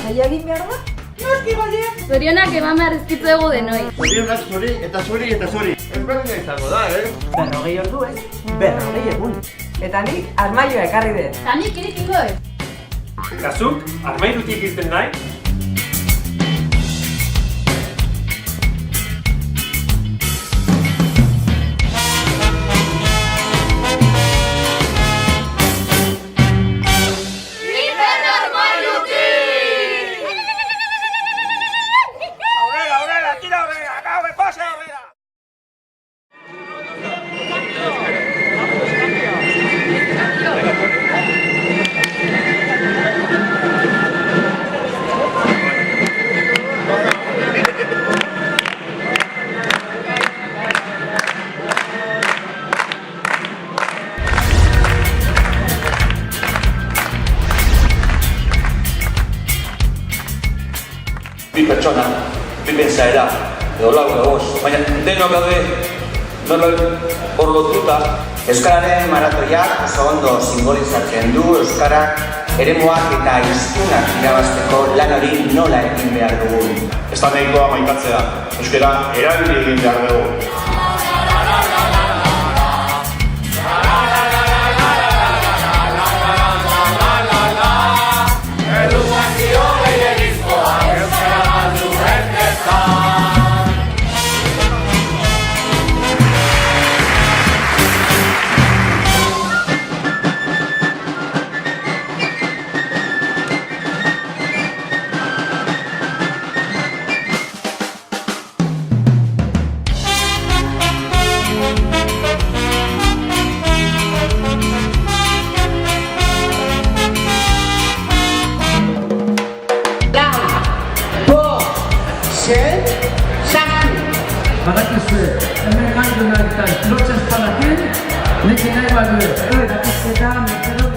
jaia egin behar da? Noski gaia! Zorionak eman behar ezkitzuegu denoi. Zorionak zuri eta zuri eta zuri. Ezberdina izango da, 40 ordu ez? 40 egun. Eta nik armaioa ekarri dut. Eta nik irikingo ez. Kazuk, armairutik izten nahi? Bi pertsona, bi pentsaera, edo lau egoz, baina denok gaude norbait hor lotuta. Euskararen maratoiak oso ondo simbolizatzen du euskarak eremuak eta hiztunak irabazteko lan hori nola egin behar dugun. Ez da nahikoa maitatzea, euskara erabili egin behar dugu. Badakizue, hemen gaitu nahi eta lotzen espadakin, nekin nahi bat du. Eta metero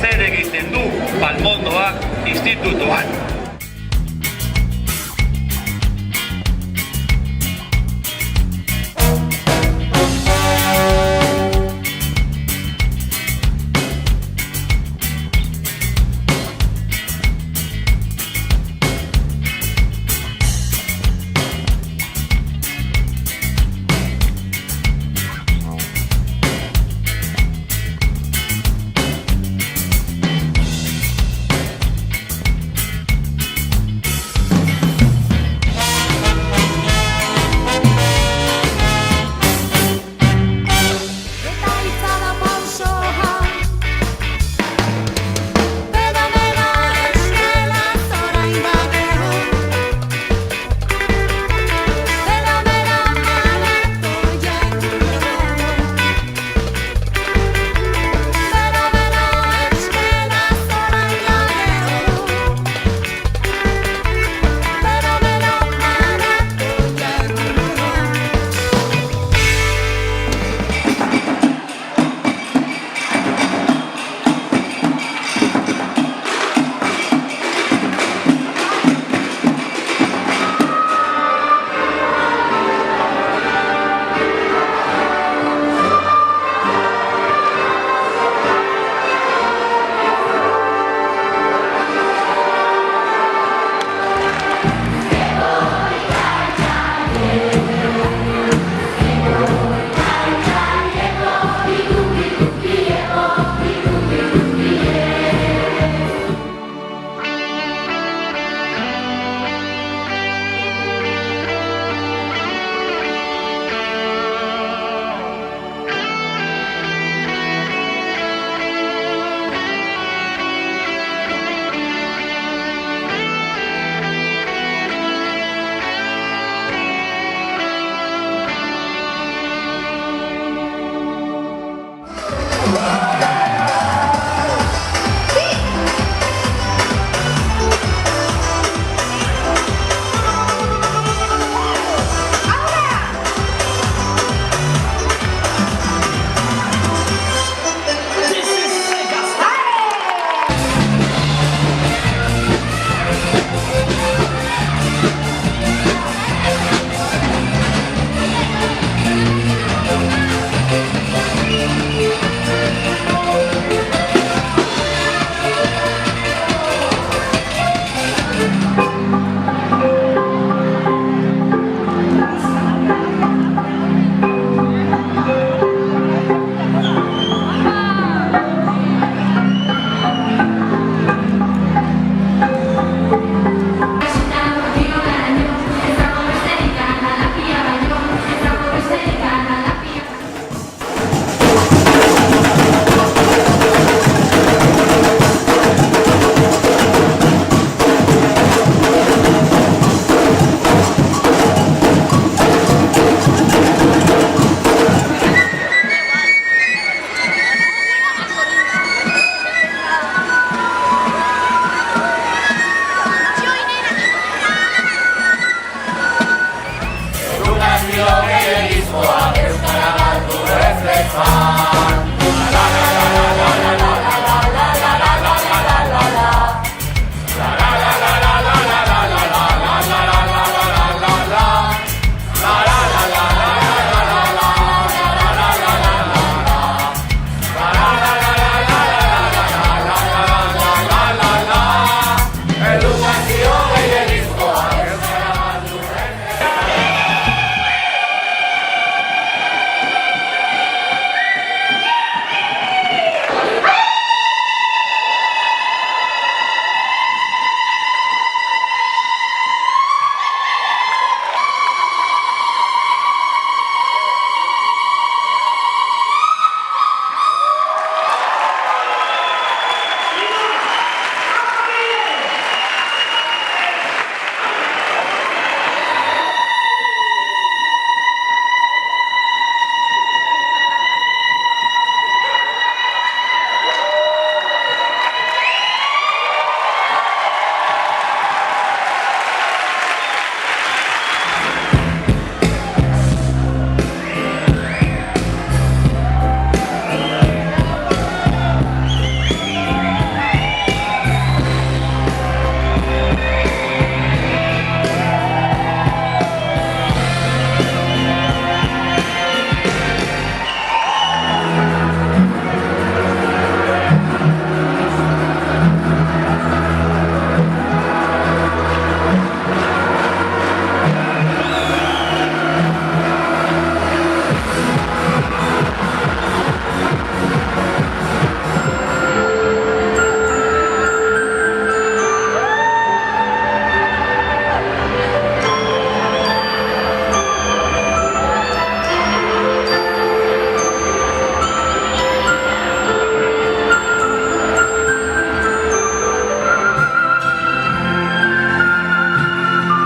zer egiten du Palmondoak institutuan.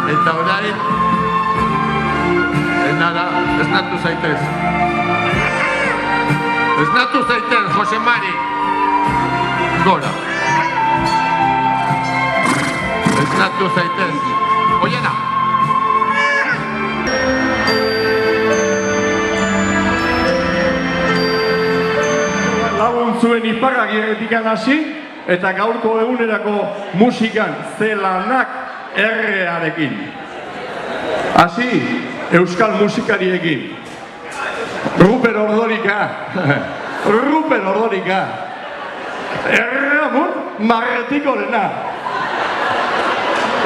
Eta orain, nada, esnatu zaitez. Esnatu zaitez, Jose Mari. Gora. Esnatu zaitez. Oiena. Lagun zuen iparragirretik hasi eta gaurko egunerako musikan zelanak errearekin. Hasi, euskal musikariekin. Ruper Ordorika. Ruper Ordorika. Erramun marretikorena.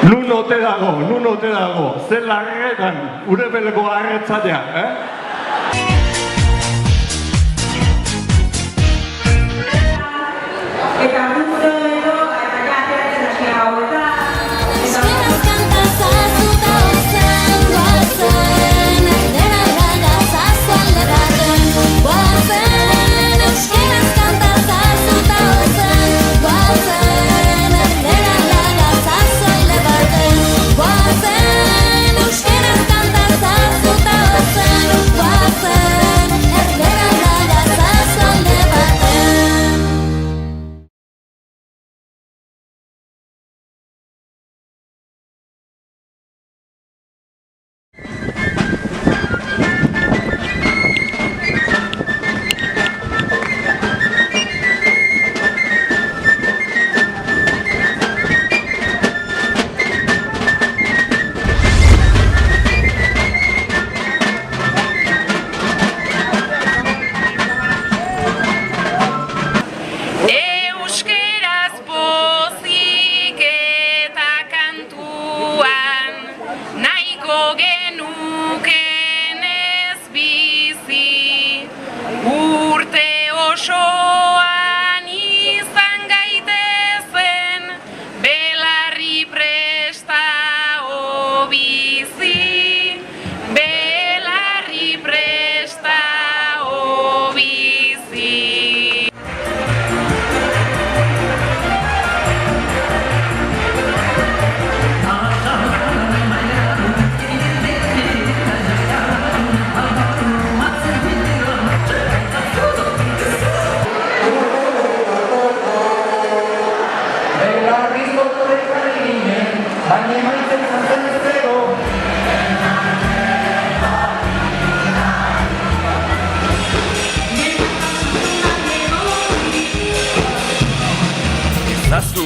Nun ote dago, zelarretan, urepeleko arretzatea, Eta guztio eta gateatzen hasi hau eta...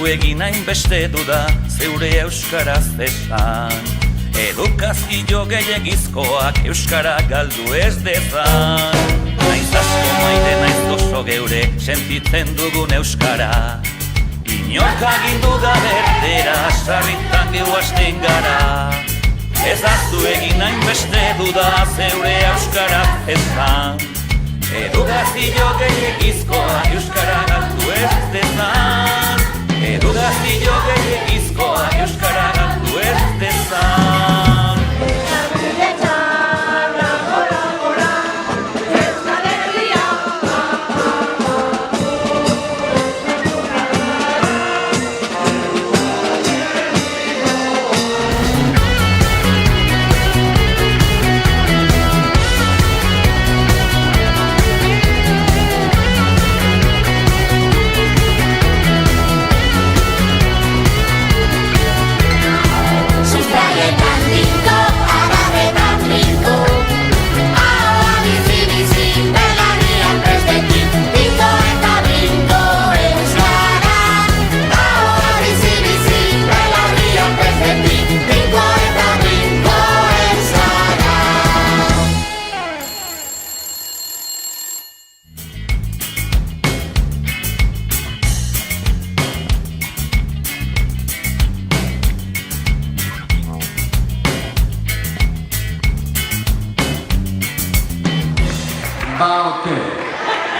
Egin hainbeste duda zeure euskaraz esan, edukazio gehiagizkoak euskara galdu ez dezan. Naiz asko maite naiz oso geure sentitzen dugun euskara, inork agindu gabertera sarritan gehuasten gara. Ez azu egin hainbeste duda zeure euskaraz esan, edukazio gehiagizkoak euskara galdu ez dezan. Edukazio gehiagizkoa euskara galdu ez dezan.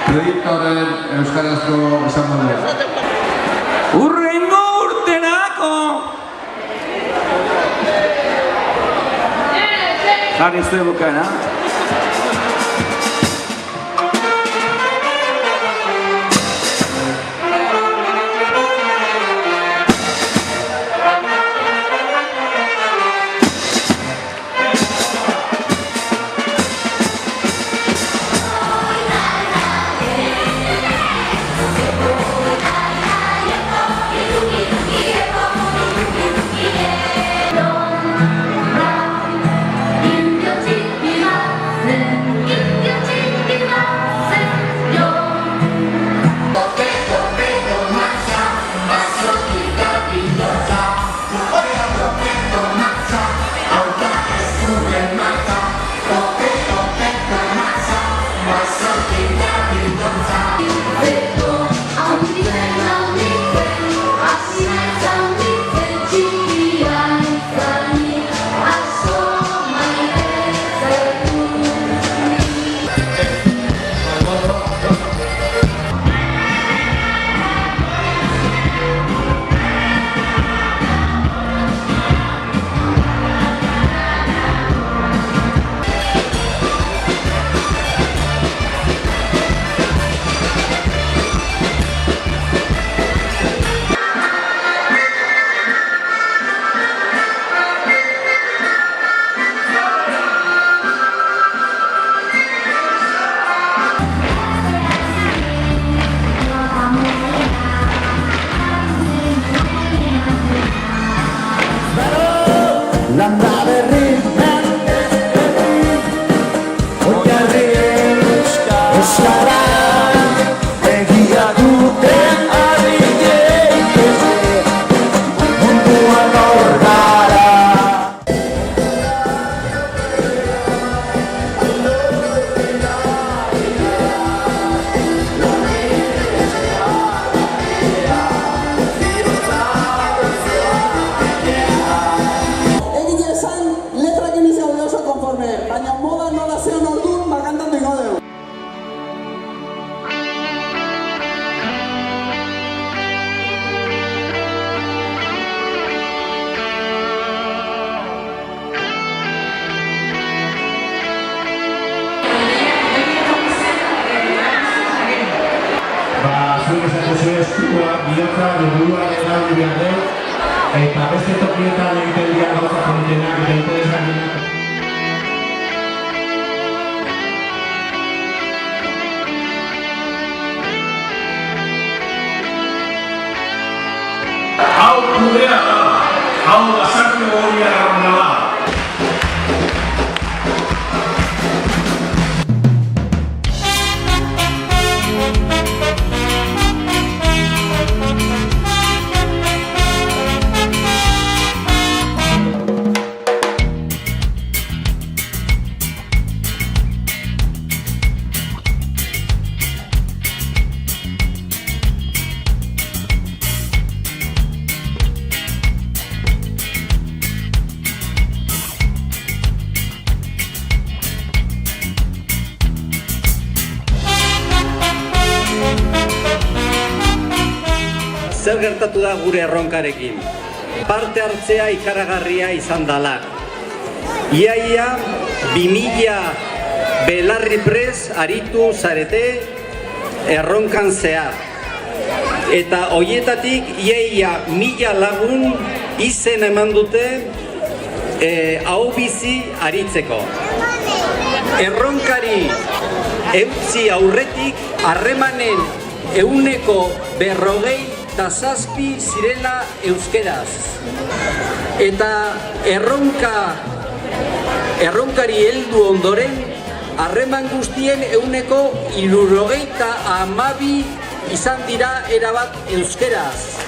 Proiektuaren euskarazko esan modea. Urrengo urterako! Jarri zuen bukaena. landa berri, oinarri euskara, egia duten adineik munduan hor gara. Egia esan, letrak emiz gaude oso konforme, baina moda nola zeon orduan bakantan dengo dugu. Zuek esatu zuen eskua, bihotza, duruak erabili behar dut, eta beste tokietan egiten dira gauza politenak eta interesgarriak. Hau kudea da, hau lasartu hori arrauna da. Zer gertatu da gure erronkarekin? Parte hartzea ikaragarria izan dala. Iaia 2000 belarri prez aritu zarete erronkan zehar. Eta hoietatik iaia 1000 lagun izen eman dute hau bizi aritzeko. Erronkari eutzi aurretik harremanen 147 zirela euskeraz. Eta erronkari heldu ondoren, harreman guztien 172 izan dira erabat euskeraz.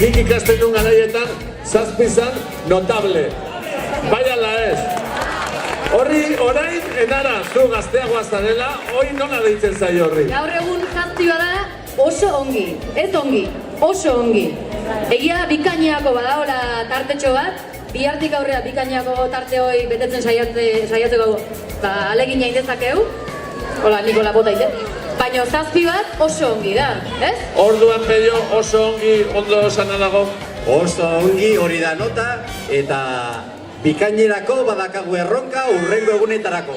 Nik ikasten duen garaietan, 7 zan notable. Bai ala ez. Horri, orain, enara, zu gazteagoa zarela, hori nola deitzen zaio horri? Gaur egun 7 bada oso ongi, ez ongi, oso ongi. Egia bikaineako badaola tartetxo bat, bihartik aurrera bikaineako tarte hori betetzen saiatzeko alegin jain dezakegu. Hola, Nikola bota ite. Baina 7 bat oso ongi da, ez? Orduan medio oso ongi, ondo esana dago. Oso ongi hori da nota, eta bikainerako badakagu erronka hurrengo egunetarako.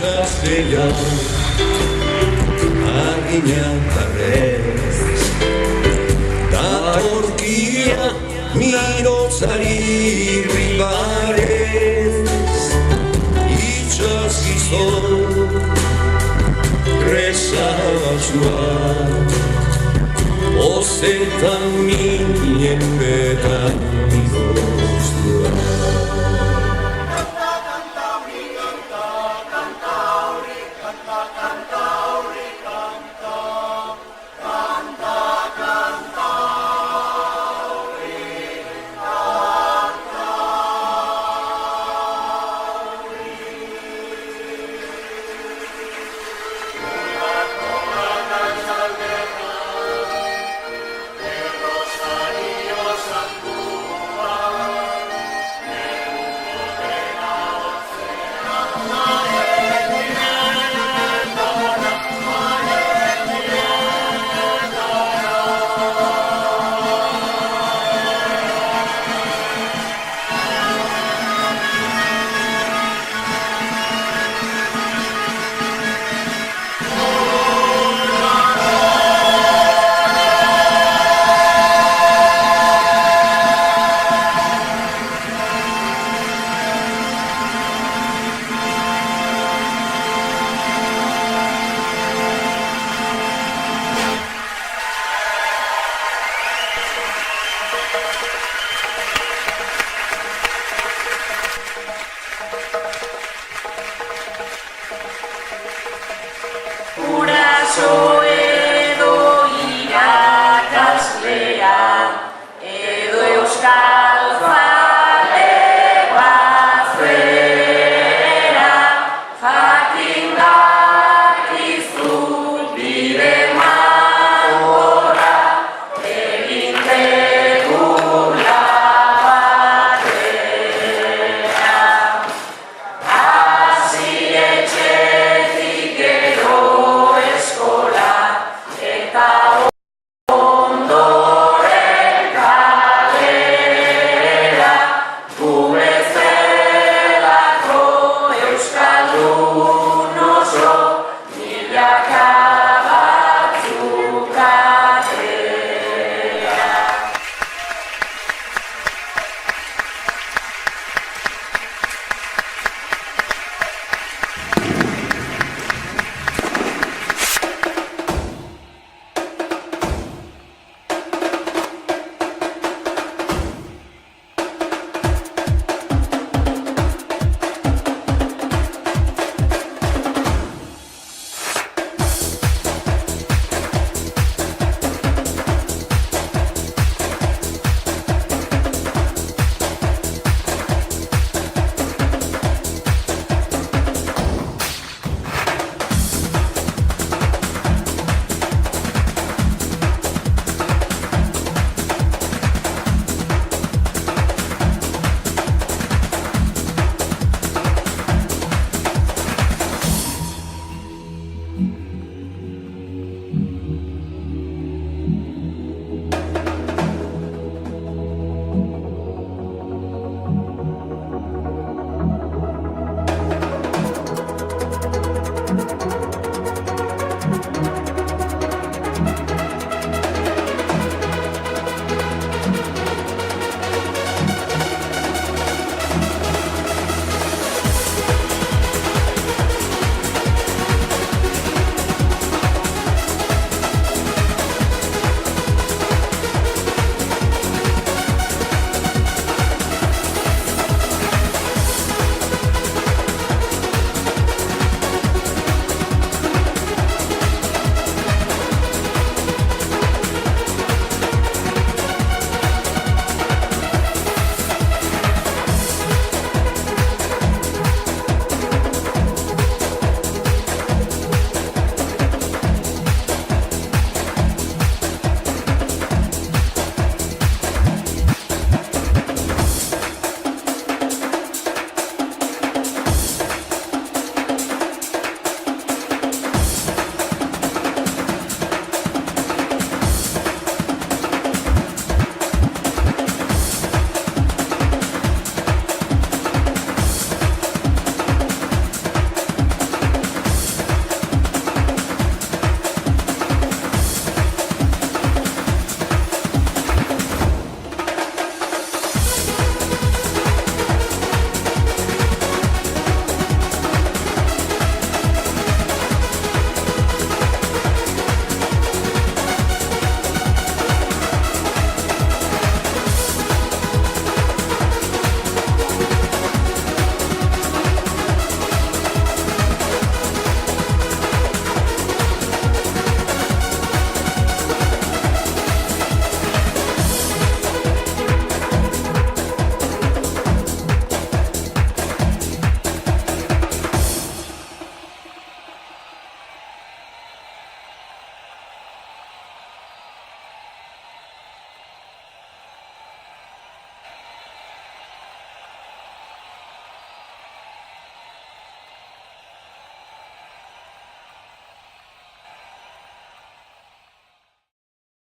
gaztean arginan tarrez da horkia mirotzari ribarez itxaz gizon reza batzua ozetan minen betan goztua. Guraso edo irakaslea edo euskal zale bazera jakin dakizu bide magorra egin tegula batera hasi etxetik edo eskola eta